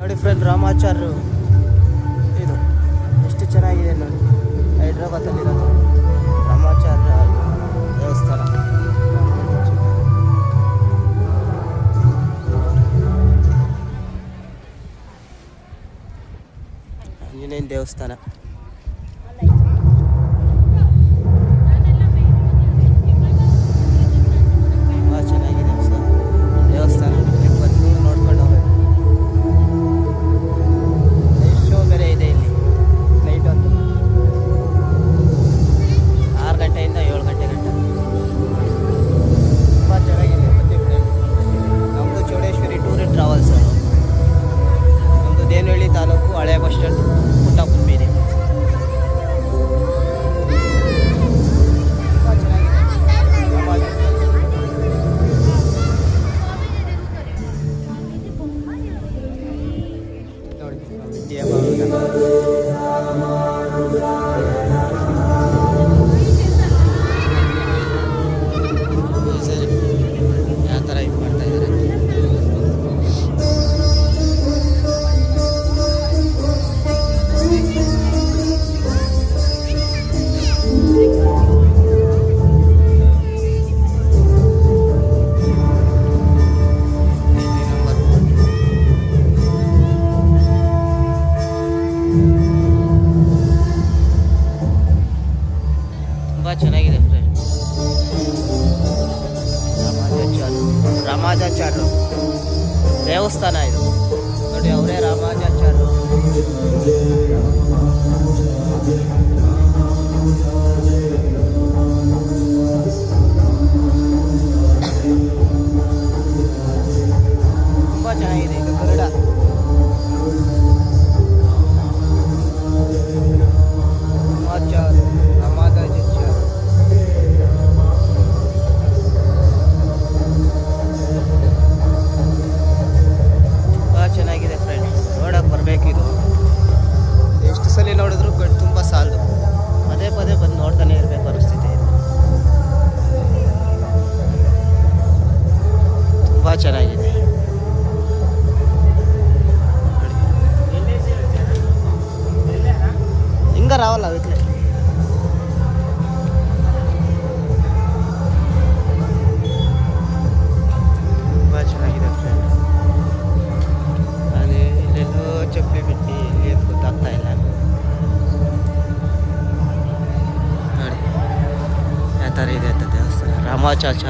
ನೋಡಿ ಫ್ರೆಂಡ್, ರಾಮಾಚಾರ್ಯ ಇದು ಎಷ್ಟು ಚೆನ್ನಾಗಿದೆ ನೋಡಿ. ಹೈದ್ರಾಬಾದಲ್ಲಿರೋದು ರಾಮಾಚಾರ್ಯ ದೇವಸ್ಥಾನ. ಆಂಜನೇಯನ ದೇವಸ್ಥಾನ. ಚೆನ್ನಾಗಿದೆ ಸರ್ ದೇವಸ್ಥಾನ. ಬಂದು ನೋಡ್ಕೊಂಡು ಹೋಗ್ಬೇಕು. ಶೋ ಬೇರೆ ಇದೆ ಇಲ್ಲಿ ನೈಟ್ ಹೊತ್ತು 6 ಗಂಟೆಯಿಂದ 7 ಗಂಟೆ ಗಂಟ. ತುಂಬ ಚೆನ್ನಾಗಿದೆ. ಮತ್ತೆ ನಮ್ಮದು ಚೌಡೇಶ್ವರಿ ಟೂರ್ ಆ್ಯಂಡ್ ಟ್ರಾವೆಲ್ಸ್. ನಮ್ಮದು ದೇವನಹಳ್ಳಿ ತಾಲೂಕು, ಹಳೆ ಬಸ್ ಸ್ಟ್ಯಾಂಡ್, ಪುಟ್ಟಪ್ಪನ ಬೀದಿ. ಯಾವ ಥರ ಇದು ಮಾಡ್ತಾ ಇದ್ದಾರೆ. ತುಂಬ ಚೆನ್ನಾಗಿದೆ ಫ್ರೆಂಡ್. ರಾಮಾಚಾರ್ಯ ದೇವಸ್ಥಾನ ಇದು ನೋಡಿ. ಅವರೇ ರಾಮಾಚಾರ್ಯರು. ತುಂಬ ಚೆನ್ನಾಗಿದೆ ಇದು ಗರುಡ. ಚೆನ್ನಾಗಿದೆ ಫ್ರೆಂಡ್, ನೋಡಕ್ಕೆ ಬರಬೇಕಿದು. ಎಷ್ಟು ಸಲ ನೋಡಿದ್ರು ಕಣ್ಣು ತುಂಬ ಸಾಲದು. ಪದೇ ಪದೇ ಬಂದು ನೋಡ್ತಾನೆ ಇರಬೇಕು ಪರಿಸ್ಥಿತಿ ಇದೆ. ತುಂಬ ಚೆನ್ನಾಗಿದೆ. ಹಿಂಗ ರಾವಲ್ಲ ಅದಕ್ಕೆ. ತುಂಬ ಚೆನ್ನಾಗಿದೆ ಫ್ರೆಂಡ್. ಚಪ್ಪಲಿ ಬಿಟ್ಟು ಏನು ಗೊತ್ತಾಗ್ತಾ ಇಲ್ಲ ನೋಡಿ ಯಾವ ಥರ ಇದೆ ಅಂತ ದೇವಸ್ಥಾನ. ರಾಮಾಚಾರ್ಯ